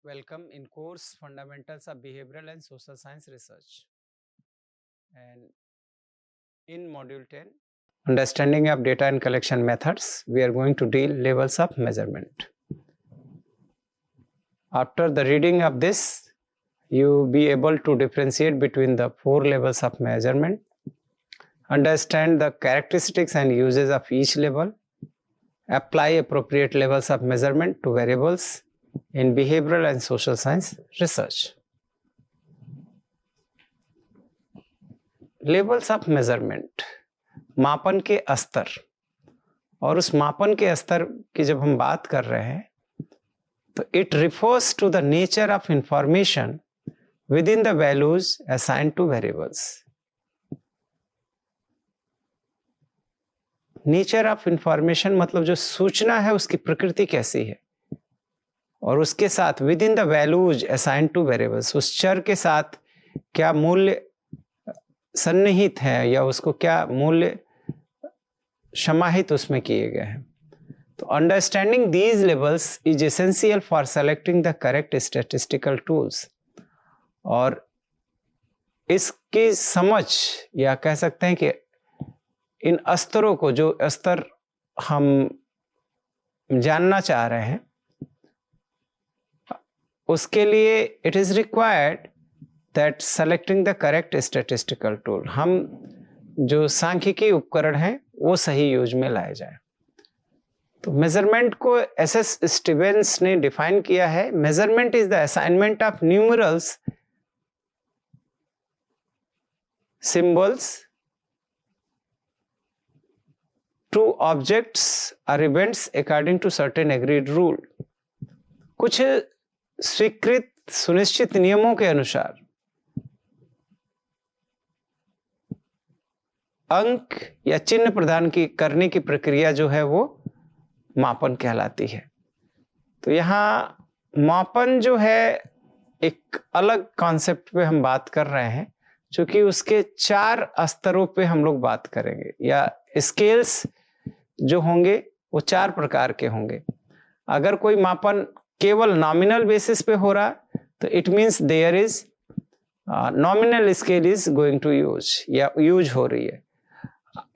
Welcome in course Fundamentals of Behavioral and Social Science Research. And in module 10, Understanding of Data and Collection Methods, we are going to deal levels of measurement. After the reading of this, you will be able to differentiate between the 4 levels of measurement, understand the characteristics and uses of each level, apply appropriate levels of measurement to variables in behavioral and social science research. Levels of measurement, मापन के स्तर, और उस मापन के स्तर की जब हम बात कर रहे हैं तो it refers to the nature of information within the values assigned to variables. Nature of information मतलब जो सूचना है उसकी प्रकृति कैसी है, और उसके साथ with in the values assign two variables, उस चर के साथ क्या मूल्य सन्निहित है या उसको क्या मूल्य समाहित उसमें किए गए हैं. तो understanding these levels is essential for selecting the correct statistical tools. और इसकी समझ या कह सकते हैं कि इन स्तरों को, जो स्तर हम जानना चाह रहे हैं, उसके लिए it is required that selecting the correct statistical tool, हम जो सांख्यिकी उपकरण हैं वो सही यूज में लाए जाए. तो मेजरमेंट को एस स्टीवेंस ने डिफाइन किया है. Measurement is the assignment of numerals, symbols to objects or events according to certain agreed rule. कुछ स्वीकृत सुनिश्चित नियमों के अनुसार अंक या चिन्ह प्रदान करने की प्रक्रिया जो है वो मापन कहलाती है. तो यहाँ मापन जो है एक अलग कॉन्सेप्ट पे हम बात कर रहे हैं, क्योंकि उसके 4 स्तरों पे हम लोग बात करेंगे, या स्केल्स जो होंगे वो 4 प्रकार के होंगे. अगर कोई मापन केवल नॉमिनल बेसिस पे हो रहा तो it means there is nominal scale is going to use या यूज हो रही है.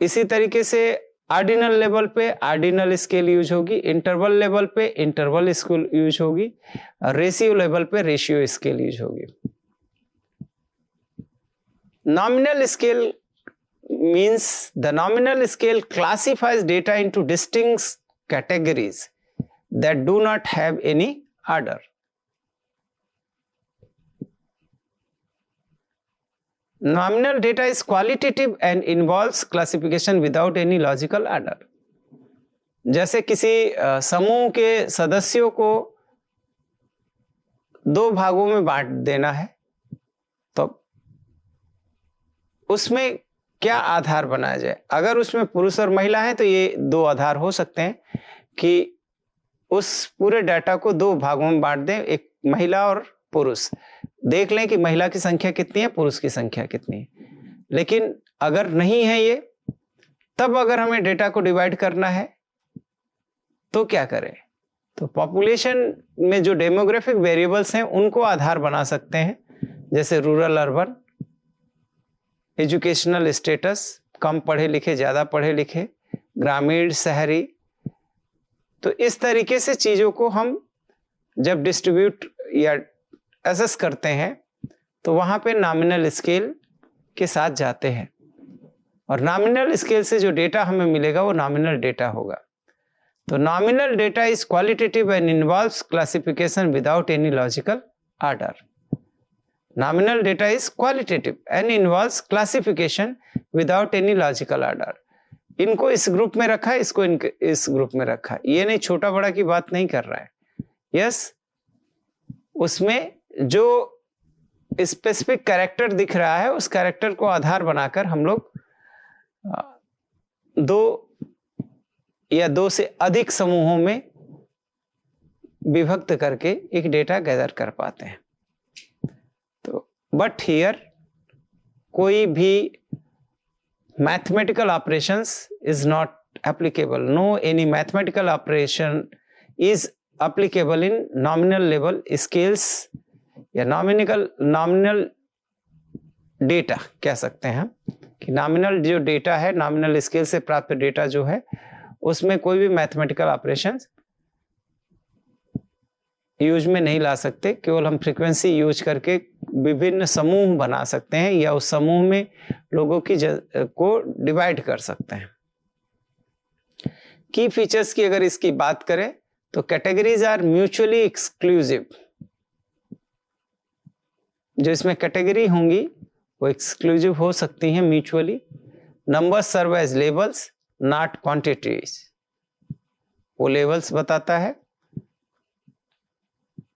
इसी तरीके से ऑर्डिनल लेवल पे ऑर्डिनल स्केल यूज होगी, इंटरवल लेवल पे इंटरवल स्केल यूज होगी, रेशियो लेवल पे रेशियो स्केल यूज होगी. Nominal scale means the nominal scale classifies data into distinct categories that do not have any order. Nominal data is qualitative and involves classification without any logical order. जैसे किसी समूह के सदस्यों को 2 भागों में बांट देना है, तो उसमें क्या आधार बनाया जाए. अगर उसमें पुरुष और महिला है तो ये 2 आधार हो सकते हैं कि उस पूरे डाटा को 2 भागों में बांट दें, एक महिला और पुरुष. देख लें कि महिला की संख्या कितनी है, पुरुष की संख्या कितनी है. लेकिन अगर नहीं है ये, तब अगर हमें डेटा को डिवाइड करना है तो क्या करें. तो पॉपुलेशन में जो डेमोग्राफिक वेरिएबल्स हैं उनको आधार बना सकते हैं, जैसे रूरल अर्बन, एजुकेशनल स्टेटस, कम पढ़े लिखे ज़्यादा पढ़े लिखे, ग्रामीण शहरी. तो इस तरीके से चीज़ों को हम जब डिस्ट्रीब्यूट या एसेस करते हैं तो वहाँ पे नॉमिनल स्केल के साथ जाते हैं, और नॉमिनल स्केल से जो डेटा हमें मिलेगा वो नॉमिनल डेटा होगा. तो nominal data is qualitative and involves classification without any logical order. Nominal data is qualitative and involves classification without any logical order. इनको इस ग्रुप में रखा, इसको इस ग्रुप में रखा. ये नहीं छोटा बड़ा की बात नहीं कर रहा है. यस, उसमें जो स्पेसिफिक कैरेक्टर दिख रहा है उस कैरेक्टर को आधार बनाकर हम लोग 2 या 2 से अधिक समूहों में विभक्त करके एक डेटा गैदर कर पाते हैं. बट हियर कोई भी mathematical operations is not applicable. No any mathematical operation is applicable in nominal level scales या nominal डेटा कह सकते हैं हम कि नॉमिनल जो डेटा है, नॉमिनल स्केल से प्राप्त डेटा जो है उसमें कोई भी मैथमेटिकल ऑपरेशन यूज में नहीं ला सकते। केवल हम फ्रीक्वेंसी यूज करके विभिन्न समूह बना सकते हैं या उस समूह में लोगों की को डिवाइड कर सकते हैं। की फीचर्स की अगर इसकी बात करें तो कैटेगरीज आर म्यूचुअली एक्सक्लूसिव। जो इसमें कैटेगरी होंगी वो एक्सक्लूसिव हो सकती हैं mutually. Numbers serve as labels not quantities, वो लेवल्स बताता है।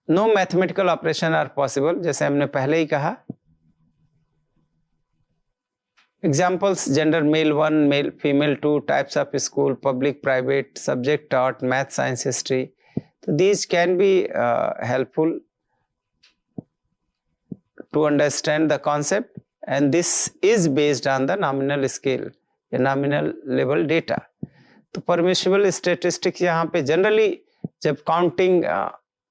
No mathematical operation are possible, जैसे हमने पहले ही कहा। Examples gender male 1, male female 2, types of school public private, subject taught math science history. तो these can be helpful to understand the concept, and this is based on the nominal scale या nominal level data। तो permissible statistics यहाँ पे generally जब counting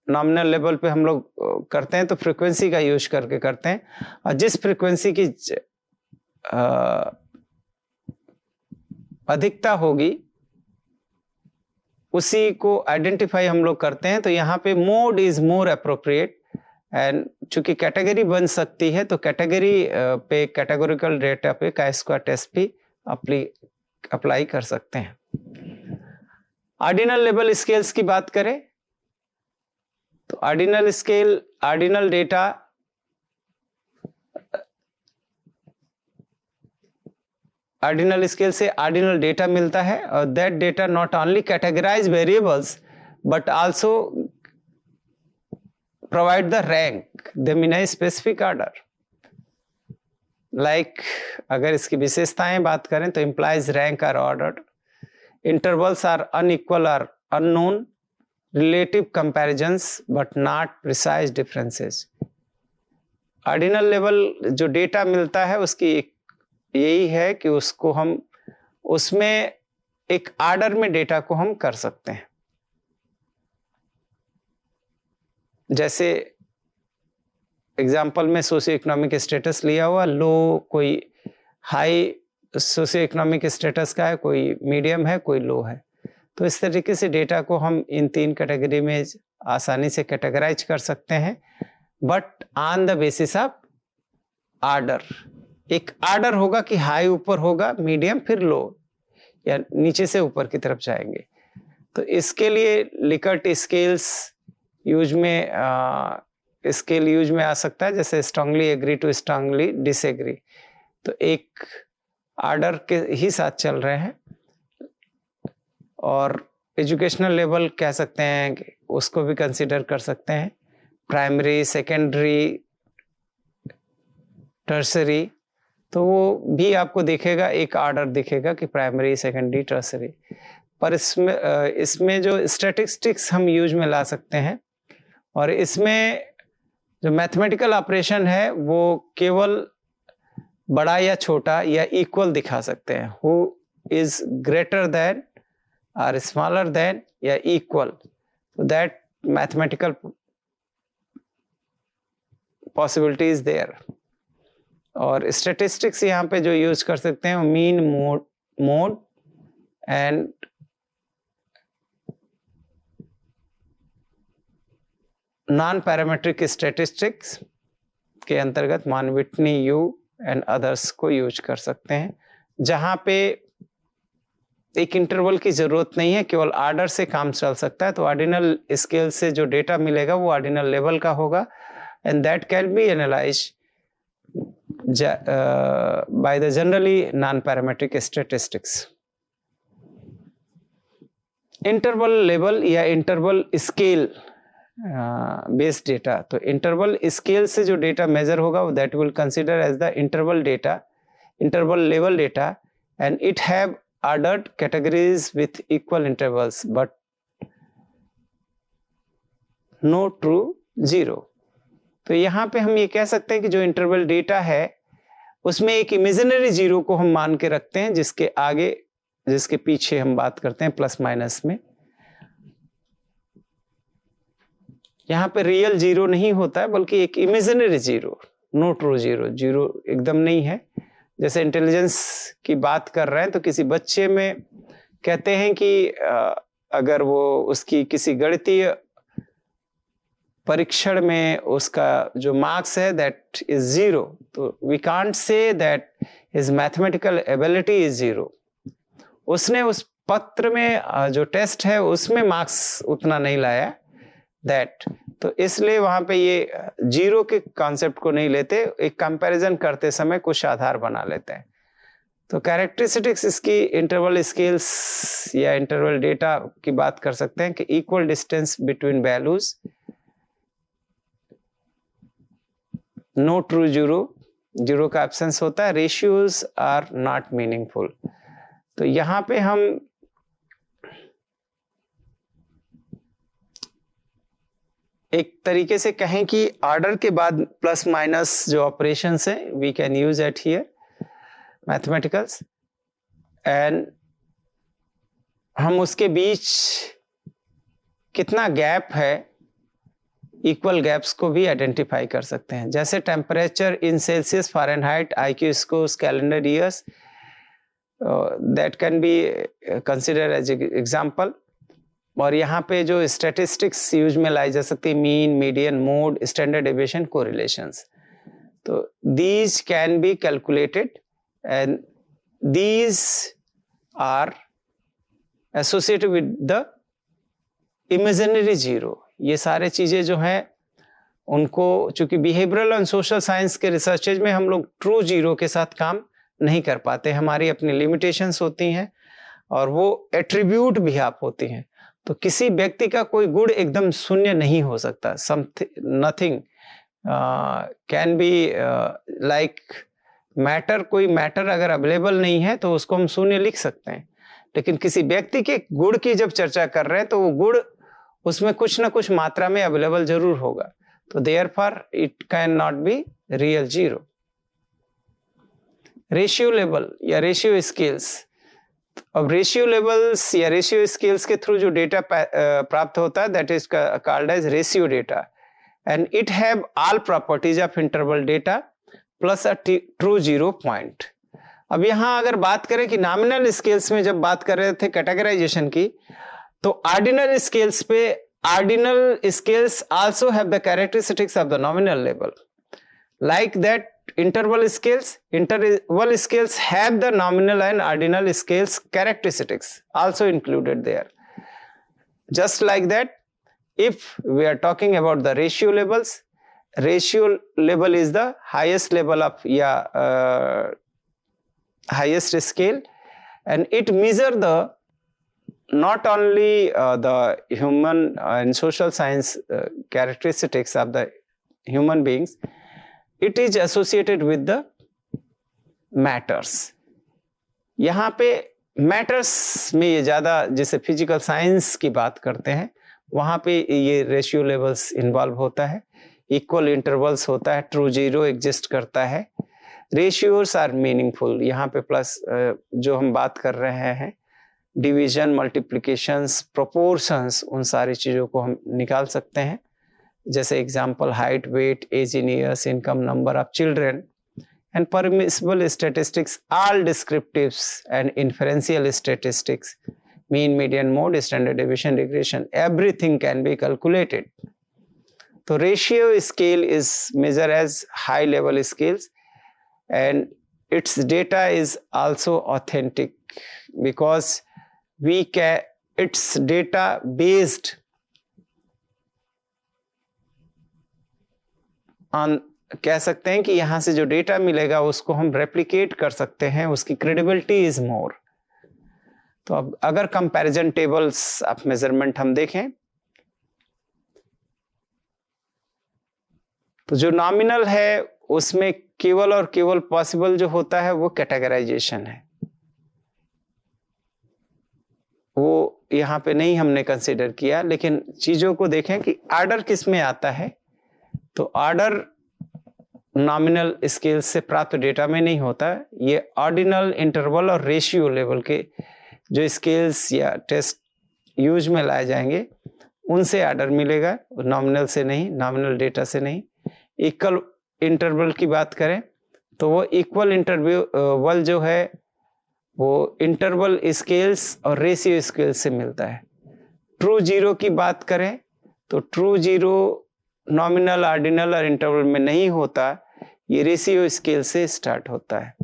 nominal level पे हम लोग करते हैं तो फ्रीक्वेंसी का यूज करके करते हैं, और जिस फ्रीक्वेंसी की अधिकता होगी उसी को आइडेंटिफाई हम लोग करते हैं। तो यहाँ पे mode is more appropriate, and चूंकि कैटेगरी बन सकती है तो कैटेगरी पे कैटेगोरिकल डेटा पे chi-square टेस्ट भी अप्लाई कर सकते हैं। ऑर्डिनल लेवल स्केल्स की बात करें तो ordinal scale, ordinal data ordinal scale से ऑर्डिनल डेटा मिलता है, और that data not only categorize variables but also provide the rank them in a specific order। like अगर इसकी विशेषताएं बात करें तो implies rank or order, intervals are unequal or unknown, relative comparisons but not precise differences। Ordinal level जो data मिलता है उसकी यही है कि उसको हम उसमें एक आर्डर में डेटा को हम कर सकते हैं। जैसे एग्जाम्पल में सोशियो इकोनॉमिक स्टेटस लिया हुआ, लो कोई हाई सोशियो इकोनॉमिक स्टेटस का है, कोई मीडियम है, कोई लो है। तो इस तरीके से डेटा को हम इन 3 कैटेगरी में आसानी से कैटेगराइज कर सकते हैं, but on the basis of order. एक आर्डर होगा कि हाई ऊपर होगा, मीडियम फिर लो, या नीचे से ऊपर की तरफ जाएंगे। तो इसके लिए लिकर्ट स्केल्स यूज में स्केल यूज में आ सकता है, जैसे strongly agree to strongly disagree. तो एक आर्डर के ही साथ चल रहे हैं। और एजुकेशनल लेवल कह सकते हैं कि उसको भी कंसीडर कर सकते हैं, प्राइमरी, सेकेंडरी, टर्सरी। तो वो भी आपको दिखेगा, एक आर्डर दिखेगा कि प्राइमरी, सेकेंडरी, टर्सरी। पर इसमें जो स्टैटिस्टिक्स हम यूज में ला सकते हैं, और इसमें जो मैथमेटिकल ऑपरेशन है वो केवल बड़ा या छोटा या इक्वल दिखा सकते हैं। हु इज ग्रेटर देन और स्मॉलर देन या equal, that mathematical possibility is there. और स्टैटिस्टिक्स यहाँ पे जो यूज कर सकते हैं mean, mode and non parametric statistics के अंतर्गत मान-विटनी, यू एंड अदर्स को यूज कर सकते हैं, जहां पे एक इंटरवल की जरूरत नहीं है, केवल ऑर्डर से काम चल सकता है। तो ऑर्डिनल स्केल से जो डेटा मिलेगा वो ऑर्डिनल लेवल का होगा, and that can be analyze by the generally non parametric statistics. Interval level या इंटरवल स्केल बेस्ड डेटा, तो इंटरवल स्केल से जो डेटा मेजर होगा वो that will consider as the interval data, interval level data, and it have ordered categories with equal intervals but no true zero. तो यहाँ पे हम ये कह सकते हैं कि जो इंटरवल डेटा है उसमें एक इमेजिनरी जीरो को हम मान के रखते हैं, जिसके आगे जिसके पीछे हम बात करते हैं प्लस माइनस में। यहाँ पे रियल जीरो नहीं होता है, बल्कि एक imaginary zero, no true zero, zero एकदम नहीं है। जैसे इंटेलिजेंस की बात कर रहे हैं तो किसी बच्चे में कहते हैं कि अगर वो उसकी किसी गणितीय परीक्षण में उसका जो मार्क्स है दैट इज जीरो, तो we can't say that his mathematical ability is zero. उसने उस पत्र में जो टेस्ट है उसमें मार्क्स उतना नहीं लाया दैट, तो इसलिए वहां पे ये जीरो के कॉन्सेप्ट को नहीं लेते, एक कंपैरिजन करते समय कुछ आधार बना लेते हैं। तो कैरेक्टरिस्टिक्स इसकी इंटरवल स्केल्स या इंटरवल डेटा की बात कर सकते हैं कि equal distance between values, no true zero, zero का एब्सेंस होता है, रेशियोज आर नॉट मीनिंगफुल। तो यहां पे हम एक तरीके से कहें कि ऑर्डर के बाद प्लस माइनस जो ऑपरेशंस है we can use at here mathematicals, and हम उसके बीच कितना गैप है, इक्वल गैप्स को भी आइडेंटिफाई कर सकते हैं। जैसे temperature in Celsius, Fahrenheit, IQ scores, calendar years, that can be consider as example. और यहाँ पे जो स्टैटिस्टिक्स यूज में लाई जा सकती है, mean, median, mode, standard deviation, correlations, तो these can be calculated and these are associated with the imaginary zero. ये सारे चीजें जो हैं उनको, चूंकि बिहेवियरल एंड सोशल साइंस के रिसर्चेज में हम लोग ट्रू जीरो के साथ काम नहीं कर पाते, हमारी अपनी लिमिटेशंस होती हैं और वो एट्रीब्यूट भी आप होती हैं। तो किसी व्यक्ति का कोई गुण एकदम शून्य नहीं हो सकता, nothing can be like matter, कोई मैटर अगर अवेलेबल नहीं है तो उसको हम शून्य लिख सकते हैं, लेकिन किसी व्यक्ति के गुण की जब चर्चा कर रहे हैं तो वो गुण उसमें कुछ ना कुछ मात्रा में अवेलेबल जरूर होगा, तो therefore it can not be real zero. Ratio level या रेशियो स्केल्स, अब रेशियो लेवल्स या रेशियो स्केल्स के थ्रू जो डेटा प्राप्त होता है that is called as ratio data, and it have all properties of interval data plus a true zero point. अब यहां अगर बात करें कि नॉमिनल स्केल्स में जब बात कर रहे थे कैटेगराइजेशन की, तो ऑर्डिनल स्केल्स पे, ordinal scales also have the characteristics of the nominal level, like that interval scales have the nominal and ordinal scales characteristics also included there. Just like that, if we are talking about the ratio levels, ratio level is the highest level of highest scale, and it measure the not only the human and social science characteristics of the human beings, it is associated with the matters. यहाँ पे matters में ये ज़्यादा, जैसे physical science की बात करते हैं वहाँ पे ये रेशियो लेवल्स इन्वॉल्व होता है, इक्वल इंटरवल्स होता है, ट्रू जीरो एग्जिस्ट करता है, रेशियोज आर मीनिंगफुल। यहाँ पे प्लस जो हम बात कर रहे हैं डिवीजन, मल्टीप्लिकेशंस, प्रोपोर्शंस, उन सारी चीज़ों को हम निकाल सकते हैं। जैसे example height, weight, age in years, income, number of children, and permissible statistics, all descriptives and inferential statistics, mean, median, mode, standard deviation, regression, everything can be calculated. तो ratio scale is measure as high level scales and its data is also authentic because it's data based on, कह सकते हैं कि यहां से जो data मिलेगा उसको हम रेप्लिकेट कर सकते हैं, उसकी क्रेडिबिलिटी इज मोर। तो अब अगर कंपैरिजन टेबल्स ऑफ मेजरमेंट हम देखें तो जो नॉमिनल है उसमें केवल और केवल पॉसिबल जो होता है वो कैटेगराइजेशन है, वो यहाँ पे नहीं हमने कंसीडर किया। लेकिन चीजों को देखें कि ऑर्डर किस में आता है, तो ऑर्डर नॉमिनल स्केल से प्राप्त डेटा में नहीं होता है, ये ऑर्डिनल, इंटरवल और रेशियो लेवल के जो स्केल्स या टेस्ट यूज में लाए जाएंगे उनसे आर्डर मिलेगा, नॉमिनल से नहीं, नॉमिनल डेटा से नहीं। इक्वल इंटरवल की बात करें तो वो इक्वल इंटरवल जो है वो इंटरवल स्केल्स और रेशियो स्केल्स से मिलता है। ट्रू जीरो की बात करें तो ट्रू जीरो नॉमिनल, ऑर्डिनल और इंटरवल में नहीं होता, ये रेशियो स्केल से स्टार्ट होता है।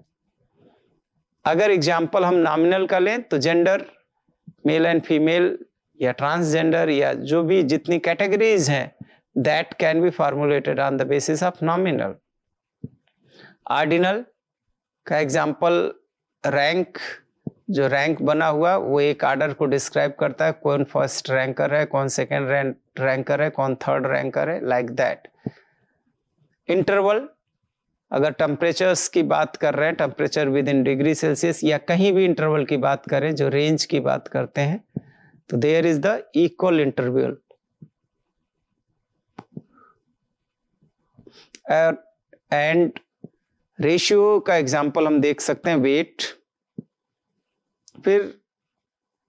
अगर एग्जाम्पल हम नॉमिनल का लें तो जेंडर, मेल एंड फीमेल या ट्रांसजेंडर या जो भी जितनी कैटेगरीज हैं, that can B formulated on the basis of nominal. Ordinal का एग्जाम्पल रैंक, जो रैंक बना हुआ वो एक ऑर्डर को डिस्क्राइब करता है, कौन फर्स्ट रैंकर है, कौन सेकंड रैंकर है, कौन थर्ड रैंकर है, लाइक दैट। इंटरवल, अगर टेम्परेचर्स की बात कर रहे हैं, temperature with in degree Celsius या कहीं भी इंटरवल की बात करें, जो रेंज की बात करते हैं, तो there is the equal interval. And ratio का एग्जांपल हम देख सकते हैं वेट। फिर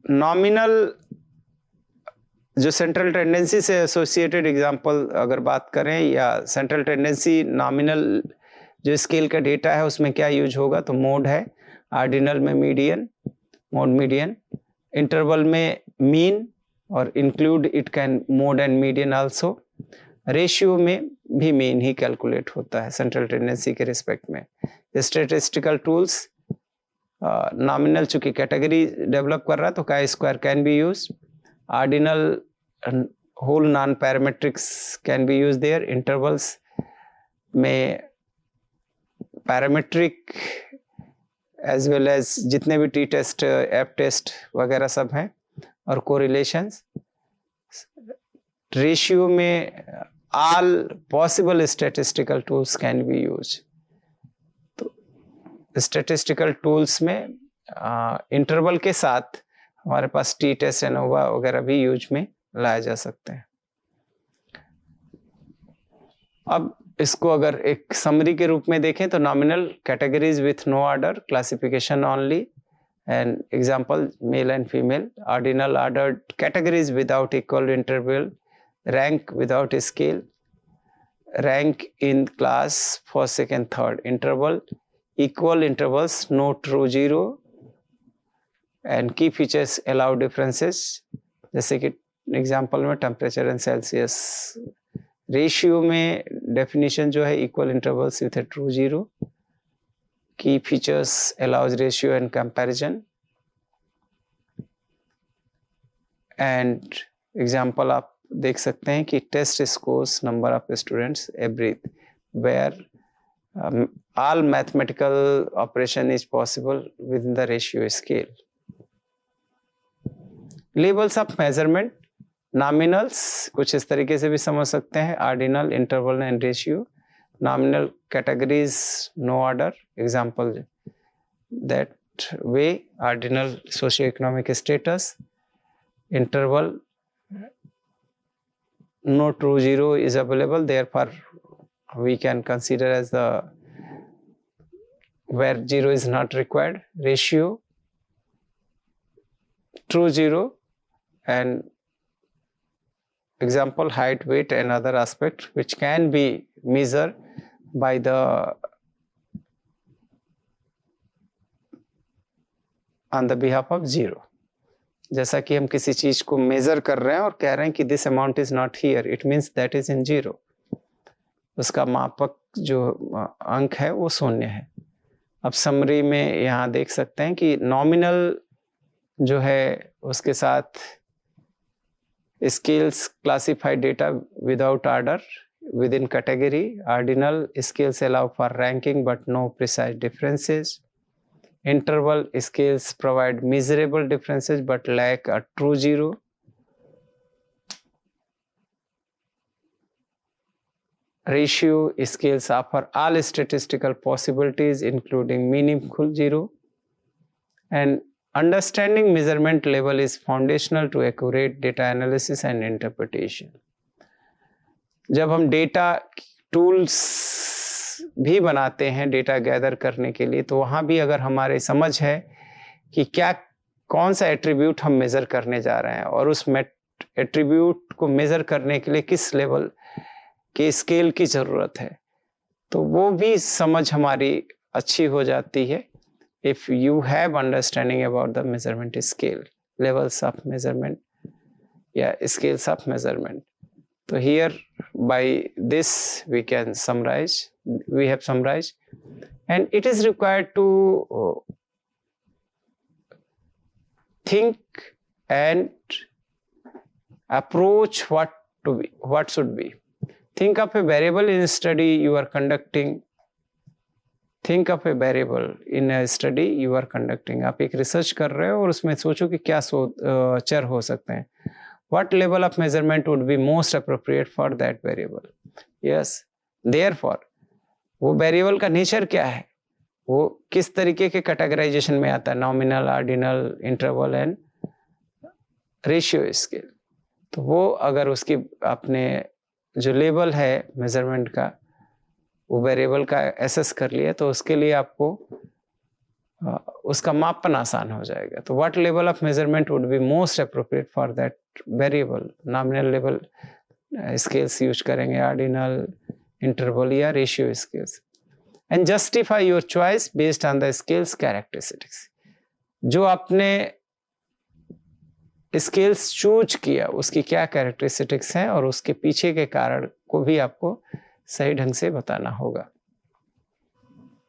नॉमिनल जो सेंट्रल टेंडेंसी से एसोसिएटेड एग्जांपल अगर बात करें, या सेंट्रल टेंडेंसी नॉमिनल जो स्केल का डेटा है उसमें क्या यूज होगा, तो मोड है, ऑर्डिनल में मीडियन, मोड मीडियन, इंटरवल में मीन और include it can mode and median also. Ratio में भी मीन ही कैलकुलेट होता है सेंट्रल टेंडेंसी के रिस्पेक्ट में। स्टैटिस्टिकल टूल्स, नॉमिनल चूंकि कैटेगरी डेवलप कर रहा है तो chi square can be use, ordinal whole non parametrics can be use there, intervals में पैरामेट्रिक एज वेल एज जितने भी टी टेस्ट, एफ टेस्ट वगैरह सब हैं, और कोरिलेशंस। रेशियो में all possible statistical tools can be use. तो statistical tools में इंटरवल के साथ हमारे पास टी टेस्ट, एनोवा वगैरह भी यूज में लाए जा सकते हैं। अब इसको अगर एक समरी के रूप में देखें तो nominal categories with no order, classification only, and example male and female. Ordinal ordered categories without equal interval, rank without scale, rank in class first, second, third, interval, equal intervals, no true zero, and key features allow differences, जैसे कि example में temperature and Celsius. Ratio में definition जो है equal intervals with a true zero, key features allows ratio and comparison, and example आप देख सकते हैं कि test scores, number of students, every where all mathematical operation is possible within the ratio scale. Levels of measurement, nominals कुछ इस तरीके से भी समझ सकते हैं, ordinal, interval and ratio. Nominal categories no order, example that way, ordinal socio economic status, interval no true zero is available, therefore we can consider as the where zero is not required. Ratio, true zero, and example height, weight and other aspect which can be measured by the on the behalf of zero. जैसा कि हम किसी चीज को major कर रहे हैं और कह रहे हैं कि this amount is not here, it means that is in zero, उसका मापक जो अंक है वो शून्य है। अब समरी में यहाँ देख सकते हैं कि नॉमिनल जो है उसके साथ scales classified data without order within category, ordinal scales allow for ranking but no precise differences, interval scales provide measurable differences but lack a true zero, ratio scales offer all statistical possibilities including meaningful zero, and understanding measurement level is foundational to accurate data analysis and interpretation. जब हम data tools भी बनाते हैं data gather करने के लिए, तो वहाँ भी अगर हमारे समझ है कि क्या कौन सा एट्रीब्यूट हम मेजर करने जा रहे हैं और उस एट्रीब्यूट को मेजर करने के लिए किस लेवल के स्केल की जरूरत है, तो वो भी समझ हमारी अच्छी हो जाती है if you have understanding about the measurement scale, levels of measurement या स्केल्स ऑफ मेजरमेंट. तो here by this we can summarize, we have summarized, and it is required to think and approach what should be. Think of a variable in a study you are conducting. Think of a variable in a study you are conducting. आप एक research कर रहे हो और उसमें सोचो कि क्या चर हो सकते हैं. What level of measurement would be most appropriate for that variable? Yes, therefore वो वेरिएबल का नेचर क्या है, वो किस तरीके के कैटेगराइजेशन में आता है, nominal, ordinal, interval and ratio scale. तो वो अगर उसकी अपने जो लेवल है मेजरमेंट का वो वेरिएबल का एसेस कर लिया तो उसके लिए आपको उसका मापन आसान हो जाएगा. तो what level of measurement would be most appropriate for that variable. Nominal level scales use करेंगे, ऑर्डिनल, इंटरवल या ratio scales, and justify your choice based on the scales characteristics. जो आपने स्केल्स चूज किया उसकी क्या कैरेक्टरिस्टिक्स हैं और उसके पीछे के कारण को भी आपको सही ढंग से बताना होगा.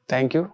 Thank you.